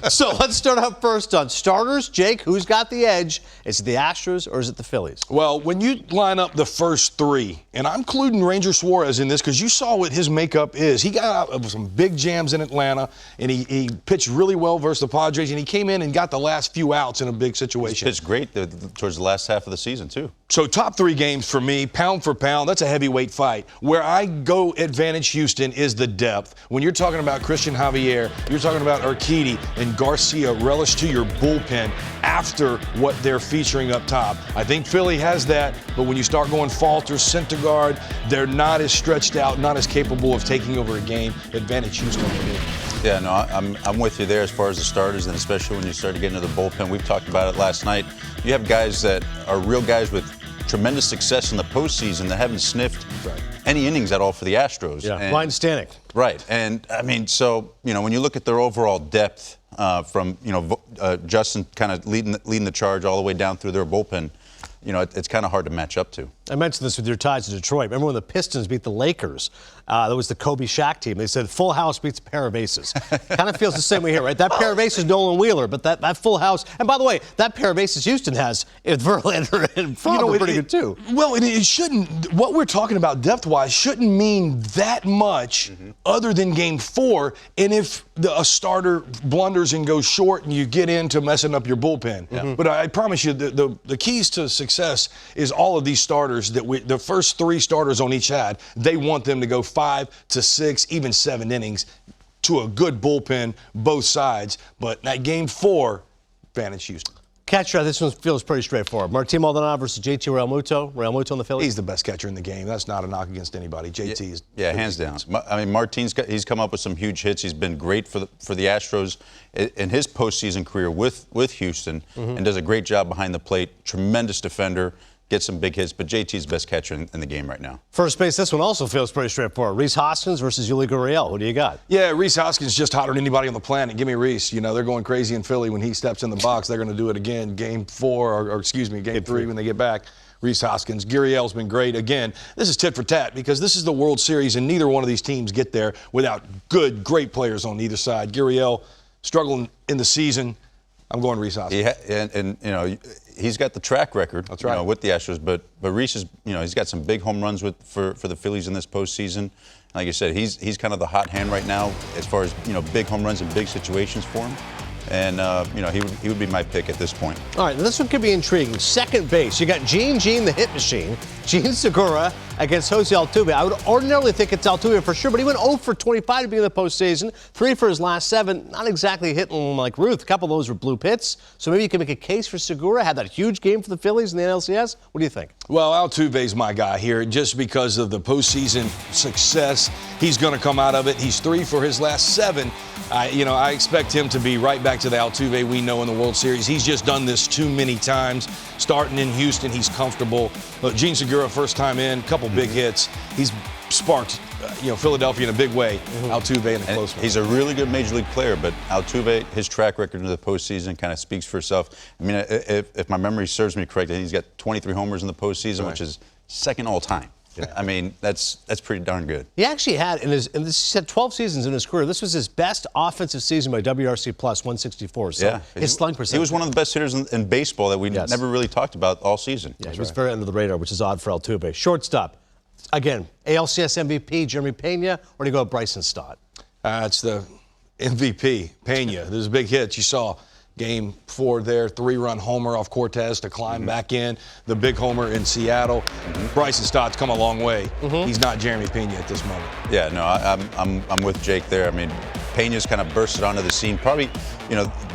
So let's start out first on starters. Jake, who's got the edge? Is it the Astros or is it the Phillies? Well, when you line up the first three, and I'm including Ranger Suarez in this because you saw what his makeup is. He got out of some big jams in Atlanta, and he pitched really well versus the Padres, and he came in and got the last few outs in a big situation. He pitched great towards the last half of the season, too. So top three games for me, pound for pound, that's a heavyweight fight. Where I go advantage Houston is the depth. When you're talking about Christian Javier, you're talking about Urquidy and Garcia, relish to your bullpen after what they're featuring up top. I think Philly has that, but when you start going Falter, Syndergaard, they're not as stretched out, not as capable of taking over a game. Advantage Houston. Yeah, no, I'm with you there as far as the starters, and especially when you start to get into the bullpen. We've talked about it last night. You have guys that are real guys with tremendous success in the postseason that haven't sniffed any innings at all for the Astros. Yeah, Ryan Stanek. Right, and I mean, so when you look at their overall depth, from Justin kind of leading the charge all the way down through their bullpen, it's kind of hard to match up to. I mentioned this with your ties to Detroit. Remember when the Pistons beat the Lakers? That was the Kobe Shaq team. They said full house beats a pair of aces. Kind of feels the same way here, right? That pair of aces, Nolan Wheeler, but that full house. And by the way, that pair of aces Houston has, Verlander and Frog are pretty good too. Well, it shouldn't. What we're talking about depth-wise shouldn't mean that much other than Game 4. And if a starter blunders and goes short, and you get into messing up your bullpen. But I promise you, the keys to success is all of these starters the first three starters on each side, they want them to go 5 to 6, even 7 innings to a good bullpen, both sides. But that Game 4, advantage Houston. Catcher, this one feels pretty straightforward. Martín Maldonado versus JT Realmuto. Realmuto on the Phillies. He's the best catcher in the game. That's not a knock against anybody. JT is. Yeah, hands down. I mean, he's come up with some huge hits. He's been great for the Astros in his postseason career with Houston, and does a great job behind the plate. Tremendous defender. Gets some big hits, but JT's the best catcher in the game right now. First base, this one also feels pretty straightforward. Rhys Hoskins versus Yuli Gurriel. Who do you got? Yeah, Rhys Hoskins just hotter than anybody on the planet. Give me Rhys. They're going crazy in Philly when he steps in the box. They're going to do it again, Game 4, or excuse me, Game 3 when they get back. Rhys Hoskins. Gurriel's been great. Again, this is tit for tat because this is the World Series, and neither one of these teams get there without great players on either side. Gurriel struggling in the season. I'm going Rhys Hoskins. He's got the track record. That's right. With the Astros, but Rhys is, he's got some big home runs for the Phillies in this postseason. Like I said, he's kind of the hot hand right now as far as big home runs in big situations for him. And he would be my pick at this point. All right, this one could be intriguing. Second base, you got Gene the hit machine, Gene Segura against Jose Altuve. I would ordinarily think it's Altuve for sure, but he went 0 for 25 to begin the postseason, 3 for his last 7. Not exactly hitting like Ruth. A couple of those were blue pits. So maybe you can make a case for Segura. Had that huge game for the Phillies in the NLCS. What do you think? Well, Altuve's my guy here just because of the postseason success. He's going to come out of it. He's 3 for his last 7. I expect him to be right back to the Altuve we know in the World Series. He's just done this too many times. Starting in Houston, he's comfortable. Gene Segura, first time in, couple big hits. He's sparked, Philadelphia in a big way. Altuve in a close one. He's a really good Major League player, but Altuve, his track record in the postseason kind of speaks for itself. I mean, if my memory serves me correctly, he's got 23 homers in the postseason, which is second all time. Yeah. I mean, that's pretty darn good. He actually had, he said 12 seasons in his career. This was his best offensive season by WRC plus 164. So his slugging percentage. He was one of the best hitters in baseball that we never really talked about all season. Yeah, he was very under the radar, which is odd for Altuve. Shortstop, again, ALCS MVP, Jeremy Pena, or do you go with Bryson Stott? It's the MVP, Pena. There's big hits. You saw Game 4 there, 3-run homer off Cortez to climb back in. The big homer in Seattle. Bryson Stott's come a long way. He's not Jeremy Pena at this moment. Yeah, no, I'm with Jake there. I mean, Pena's kind of bursted onto the scene. Probably,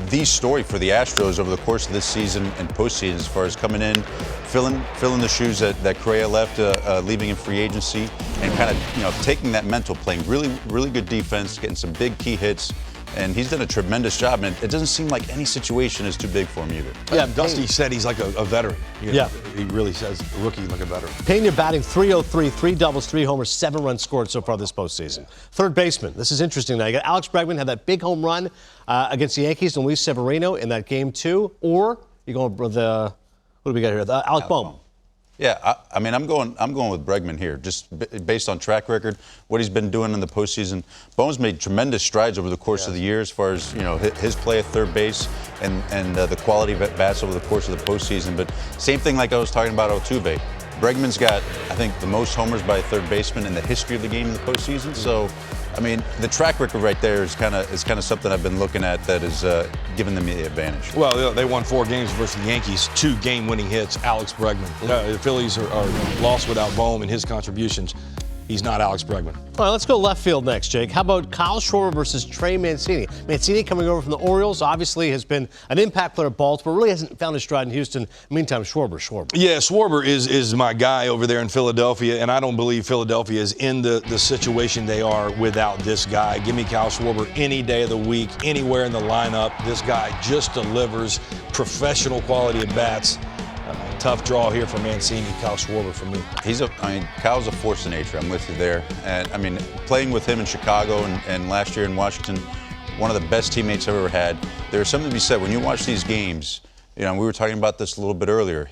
the story for the Astros over the course of this season and postseason as far as coming in, filling the shoes that Correa left, leaving in free agency, and kind of, taking that mental, playing really good defense, getting some big key hits. And he's done a tremendous job, and it doesn't seem like any situation is too big for him either. Yeah, Dusty said he's like a veteran. He really says a rookie like a veteran. Pena batting .303, 3 doubles, 3 homers, 7 runs scored so far this postseason. Third baseman, this is interesting now. You got Alex Bregman had that big home run against the Yankees and Luis Severino in that Game 2, or you go with what do we got here? Alec Bohm. Yeah, I mean, I'm going with Bregman here, just based on track record, what he's been doing in the postseason. Bone's made tremendous strides over the course of the year, as far as his play at third base and the quality of at bats over the course of the postseason. But same thing like I was talking about Altuve. Bregman's got, I think, the most homers by a third baseman in the history of the game in the postseason. So, I mean, the track record right there is kind of something I've been looking at that is giving them the advantage. Well, they won 4 games versus the Yankees, 2 game-winning hits. Alex Bregman. The Phillies are lost without Bohm and his contributions. He's not Alex Bregman. All right, let's go left field next, Jake. How about Kyle Schwarber versus Trey Mancini? Mancini, coming over from the Orioles, obviously has been an impact player at Baltimore, really hasn't found his stride in Houston. Meantime, Schwarber. Yeah, Schwarber is my guy over there in Philadelphia, and I don't believe Philadelphia is in the situation they are without this guy. Give me Kyle Schwarber any day of the week, anywhere in the lineup. This guy just delivers professional quality at bats. Tough draw here for Mancini, Kyle Schwarber for me. Kyle's a force of nature. I'm with you there. And I mean, playing with him in Chicago and last year in Washington, one of the best teammates I've ever had. There's something to be said when you watch these games. We were talking about this a little bit earlier.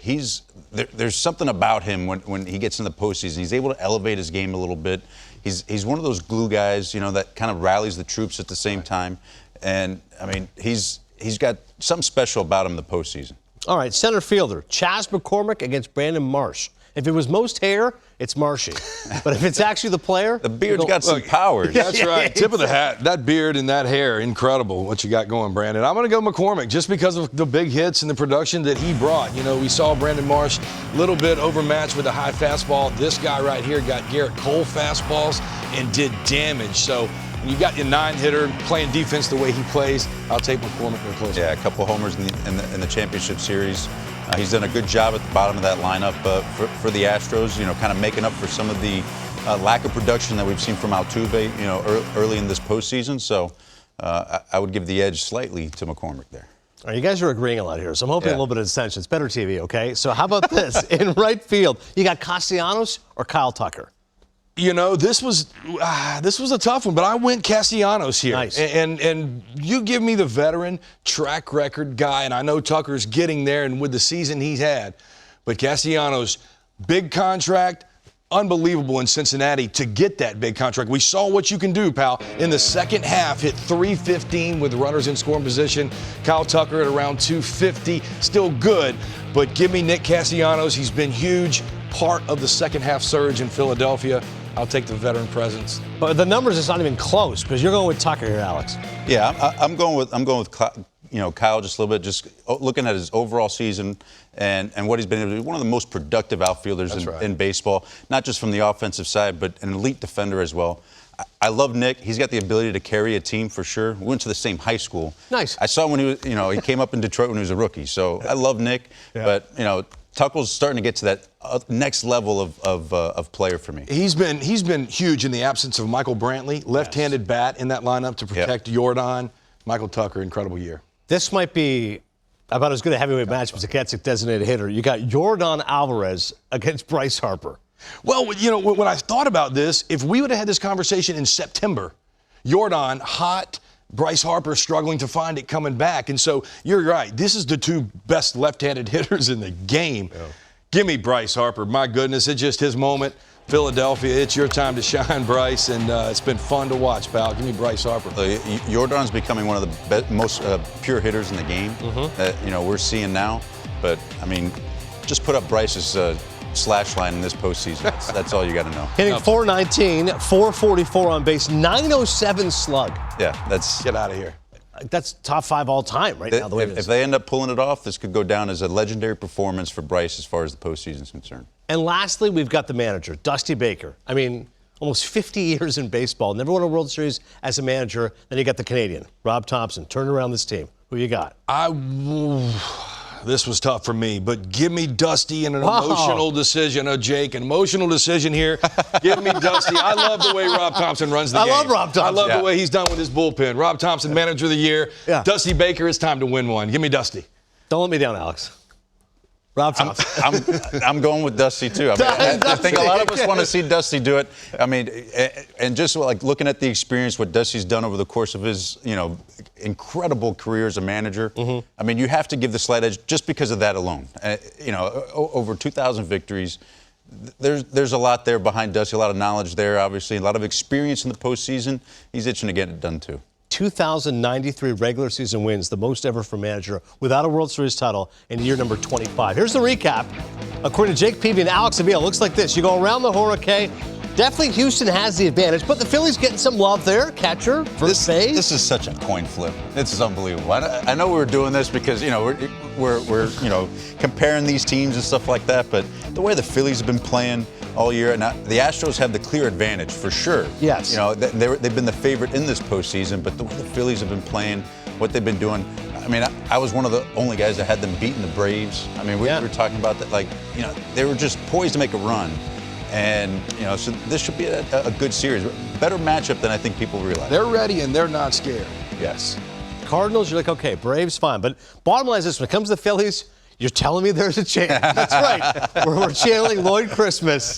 There's something about him when he gets in the postseason. He's able to elevate his game a little bit. He's one of those glue guys, that kind of rallies the troops at the same time. And I mean, he's got something special about him in the postseason. All right, center fielder, Chas McCormick against Brandon Marsh. If it was most hair, it's Marshy. But if it's actually the player... The beard's got some powers. That's right. Tip of the hat. That beard and that hair, incredible what you got going, Brandon. I'm going to go McCormick just because of the big hits and the production that he brought. We saw Brandon Marsh a little bit overmatched with a high fastball. This guy right here got Garrett Cole fastballs and did damage. So when you got your 9-hitter playing defense the way he plays, I'll take McCormick in the close. Yeah, a couple homers in the championship series. He's done a good job at the bottom of that lineup for the Astros, kind of making up for some of the lack of production that we've seen from Altuve, early in this postseason. So I would give the edge slightly to McCormick there. All right, you guys are agreeing a lot here, so I'm hoping a little bit of dissension. It's better TV, okay? So how about this? In right field, you got Castellanos or Kyle Tucker? This was a tough one, but I went Castellanos here. Nice. And you give me the veteran track record guy, and I know Tucker's getting there and with the season he's had, but Castellanos, big contract, unbelievable in Cincinnati to get that big contract. We saw what you can do, pal. In the second half, hit .315 with runners in scoring position. Kyle Tucker at around .250, still good, but give me Nick Castellanos. He's been huge, part of the second half surge in Philadelphia. I'll take the veteran presence. But the numbers is not even close because you're going with Tucker here, Alex. Yeah, I'm going with Kyle just a little bit, just looking at his overall season and what he's been able to do. One of the most productive outfielders in baseball, not just from the offensive side, but an elite defender as well. I love Nick. He's got the ability to carry a team for sure. We went to the same high school. Nice. I saw him when he was, he came up in Detroit when he was a rookie. So I love Nick, but Tucker's starting to get to that next level of player for me. He's been huge in the absence of Michael Brantley, left-handed bat in that lineup to protect Jordan. Michael Tucker, incredible year. This might be about as good a heavyweight match as it gets a designated hitter. You got Jordan Alvarez against Bryce Harper. Well, when I thought about this, if we would have had this conversation in September, Jordan hot, Bryce Harper struggling to find it coming back. And so you're right. This is the two best left-handed hitters in the game. Yeah. Give me Bryce Harper. My goodness, it's just his moment. Philadelphia, it's your time to shine, Bryce, and it's been fun to watch, pal. Give me Bryce Harper. Jordan's becoming one of the most pure hitters in the game that we're seeing now. But, I mean, just put up Bryce's slash line in this postseason. That's all you got to know. Hitting .419, .444 on base, .907 slug. Yeah, get out of here. That's top 5 all time right now. If they end up pulling it off, this could go down as a legendary performance for Bryce as far as the postseason is concerned. And lastly, we've got the manager, Dusty Baker. I mean, almost 50 years in baseball, never won a World Series as a manager. Then you got the Canadian, Rob Thompson. Turn around this team. Who you got? This was tough for me, but give me Dusty in an emotional decision. Jake, an emotional decision here. Give me Dusty. I love the way Rob Thompson runs the game. I love Rob Thompson. I love the way he's done with his bullpen. Rob Thompson, manager of the year. Yeah. Dusty Baker, it's time to win one. Give me Dusty. Don't let me down, Alex. Rob Thompson. I'm going with Dusty too. I think a lot of us want to see Dusty do it. I mean, and just like looking at the experience, what Dusty's done over the course of his, incredible career as a manager. Mm-hmm. I mean, you have to give the slight edge just because of that alone. Over 2,000 victories. There's a lot there behind Dusty, a lot of knowledge there, obviously, a lot of experience in the postseason. He's itching to get it done too. 2,093 regular season wins, the most ever for a manager without a World Series title in year number 25. Here's the recap. According to Jake Peavy and Alex Avila, it looks like this. You go around the horn, okay? Definitely Houston has the advantage, but the Phillies getting some love there. Catcher, first base. This is such a coin flip. This is unbelievable. I know we're doing this because, we're comparing these teams and stuff like that, but the way the Phillies have been playing all year, and the Astros have the clear advantage for sure. Yes. They've been the favorite in this postseason, but the way the Phillies have been playing, what they've been doing, I mean, I was one of the only guys that had them beating the Braves. I mean, we were talking about that, they were just poised to make a run. And, so this should be a good series. Better matchup than I think people realize. They're ready and they're not scared. Yes. Cardinals, you're like, okay, Braves, fine. But bottom line is this, when it comes to the Phillies, you're telling me there's a chance. That's right. We're channeling Lloyd Christmas.